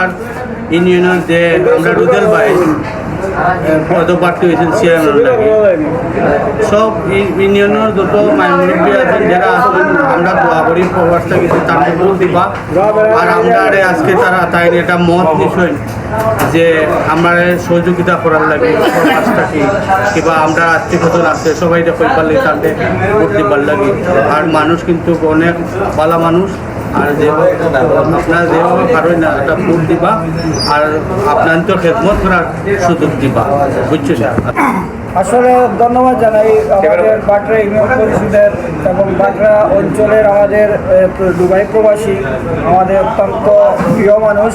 আমার ইউনিয়নের যে আমরা রুদেল ভাই পদপ্রার্থী হয়েছেন চেয়ারম্যান লাগে সব ইউনিয়নের যত মাইনরিটি আছেন যারা আসবেন আমরা দোয়া করি প্রবাসটা কিছু তার ভোট দিবা আর আমরা আজকে তারা তাই এটা মত নিশ্চয় যে আমরা সহযোগিতা করার লাগে প্রবাসটাকে কিংবা আমরা আত্মীয়স্বজন আছে সবাই দেখতে পারলে তাদের ভোট দিবার লাগে আর মানুষ কিন্তু অনেক ভালো মানুষ আর যেভাবে আপনারা যেভাবে পারেন না একটা ভোট দিবা আর আপনার তো খেদমত করার সুযোগ দিবা বুঝছেন। আসলে ধন্যবাদ জানাই আমাদের বাটরা ইউনিয়ন পরিষদের এবং বাটরা অঞ্চলের আমাদের দুবাই প্রবাসী আমাদের অত্যন্ত প্রিয় মানুষ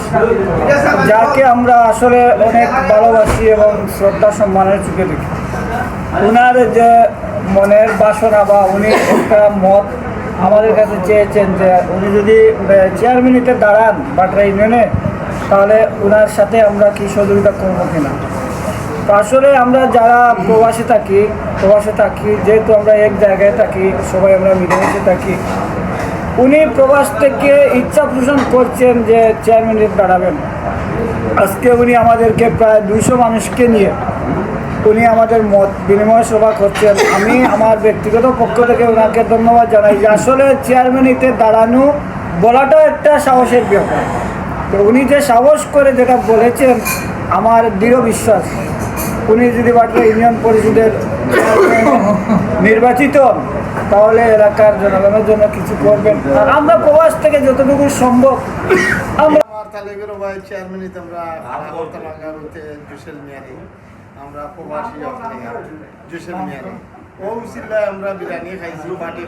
যাকে আমরা আসলে অনেক ভালোবাসি এবং শ্রদ্ধা সম্মানের চোখে দেখি। ওনার যে মনের বাসনা বা উনি একটা মত আমাদের কাছে চেয়েছেন যে উনি যদি চেয়ারম্যানিতে দাঁড়ান বাটরা ইউনিয়নে তাহলে ওনার সাথে আমরা কি সহযোগিতা করবো কিনা। তো আসলে আমরা যারা প্রবাসে থাকি যেহেতু আমরা এক জায়গায় থাকি সবাই আমরা মিলেমিশে থাকি, উনি প্রবাস থেকে ইচ্ছা পোষণ করছেন যে চেয়ারম্যানে দাঁড়াবেন। আজকে উনি আমাদেরকে প্রায় 200 মানুষকে নিয়ে উনি আমাদের মত বিনিময় সভা করছেন। আমি আমার ব্যক্তিগত পক্ষ থেকে ওনাকে ধন্যবাদ জানাই যে আসলে চেয়ারম্যানিতে দাঁড়ানো বলাটাও একটা সাহসের ব্যাপার। তো উনি যে সাহস করে যেটা বলেছেন আমার দৃঢ় বিশ্বাস উনি যদি বাটরা ইউনিয়ন পরিষদের নির্বাচিত তাহলে এলাকার জনগণের জন্য কিছু করবেন। আর আমরা প্রবাস থেকে যতটুকু সম্ভব আমরা চেয়ারম্যানিতে আমরা প্রবাসী জুসেল মিয়ানি ও উচিল্লায় আমরা বিরিয়ানি খাইছি পার্টি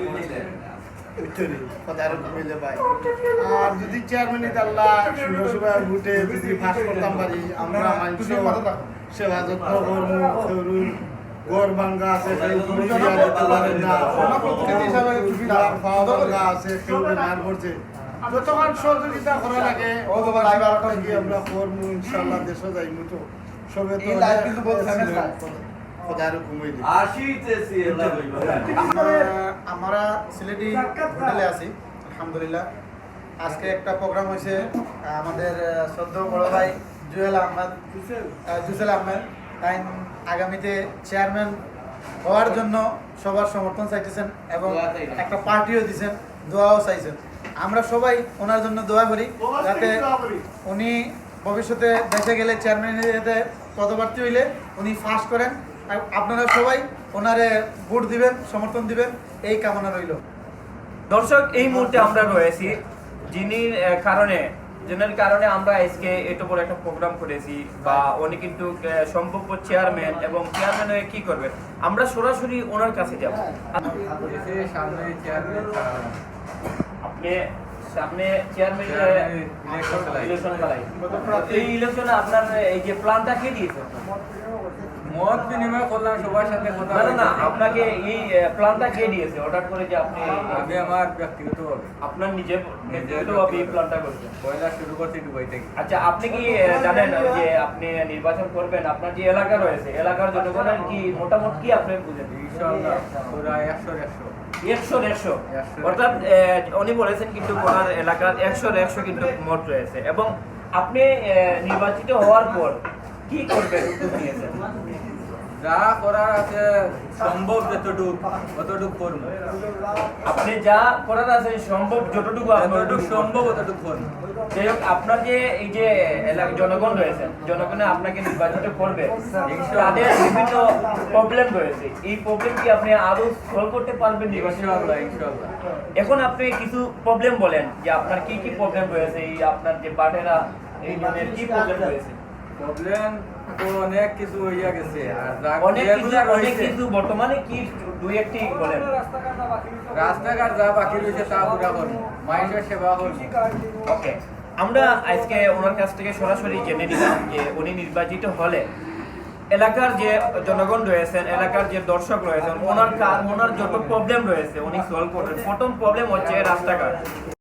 উত্তরি কথা মিলে পাই। আর যদি চেয়ারম্যানিতে আল্লাহ সুন্দর ভোটে যদি ফাঁস করতাম পারি আমরা মানুষ সেবা যত্ন করবো গড় ভাঙ্গা আছে আছে মার পড়ছে যতক্ষণ সহযোগিতা করা লাগে আমরা করবো ইনশাল্লাহ দেশও যাই মতো সবে তো আমরা সিলেটি হোটেলে আছি আলহামদুলিল্লাহ। আজকে একটা প্রোগ্রাম হয়েছে আমাদের শ্রদ্ধেয় বড় ভাই জুসেল আহমেদ তাই আগামীতে চেয়ারম্যান হওয়ার জন্য সবার সমর্থন চাইতেছেন এবং একটা পার্টিও দিয়েছেন, দোয়াও চাইছেন। আমরা সবাই ওনার জন্য দোয়া করি যাতে উনি ভবিষ্যতে দেশে গেলে চেয়ারম্যান পদপ্রার্থী হইলে উনি ফাঁস করেন। আর আপনারা সবাই ওনারে ভোট দিবেন, সমর্থন দিবেন, এই কামনা রইল। দর্শক, এই মুহূর্তে আমরা রয়েছি যিনি কারণে আমরা আজকে এত বড় একটা প্রোগ্রাম করেছি বা উনি কিন্তু সম্ভাব্য চেয়ারম্যান এবং চেয়ারম্যান হয়ে কি করবেন আমরা সরাসরি ওনার কাছে যাব। সামনে চেয়ারম্যান ইলেকশন খেলাই, এই ইলেকশনে আপনার এই যে প্ল্যানটা কে দিয়েছে? মত বিনিময় করলাম সবার সাথে কথা। না, আপনাকে এই প্ল্যানটা কে দিয়েছে অর্ডার করে যে আপনি? আমি আমার ব্যক্তিগতভাবে আপনার ব্যক্তিগতভাবে এই প্ল্যানটা করছেন? পয়লা শুরু করছি দুবাই থেকে। আচ্ছা, আপনি কি জানেন যে আপনি নির্বাচন করবেন, আপনার যে এলাকা রয়েছে এলাকার জনগণের কি মোটামুটি কি আপনি বুঝেন? ইনশাআল্লাহ পুরা 100 অর্থাৎ উনি বলেছেন কিন্তু ওনার এলাকার 100 কিন্তু মত রয়েছে এবং আপনি নির্বাচিত হওয়ার পর কি করবেন উদ্যোগ নিয়েছেন? যা করার আছে সম্ভব যতটুকু করবো। আপনি যা করার আছে সম্ভব যতটুকু সম্ভব ততটুকু করবো। যাই হোক, আপনার যে এই যে জনগণ রয়েছে, জনগণে আপনাকে নির্বাচিত করবে, তাদের বিভিন্ন প্রবলেম রয়েছে, এই প্রবলেম কি আপনি আরো সলভ করতে পারবেন? ইনশাআল্লাহ। এখন আপনি কিছু প্রবলেম বলেন যে আপনার কি কি প্রবলেম রয়েছে, এই আপনার যে বাটেরা এই ধরনের কি প্রবলেম রয়েছে? প্রবলেম তো অনেক কিছু হইয়া গেছে, আর অনেক কিছু বর্তমানে কি দুই একটি বলেন। রাস্তাঘাট যা বাকি রয়েছে তা পুরা করবো, মানুষের সেবা করবো। ওকে, আমরা আজকে ওনার কাছ থেকে সরাসরি জেনে নিলাম যে উনি নির্বাচিত হলে এলাকার যে জনগণ রয়েছেন, এলাকার যে দর্শক রয়েছেন, ওনার যত প্রবলেম রয়েছে উনি সলভ করবেন। প্রথম প্রবলেম হচ্ছে রাস্তাঘাট।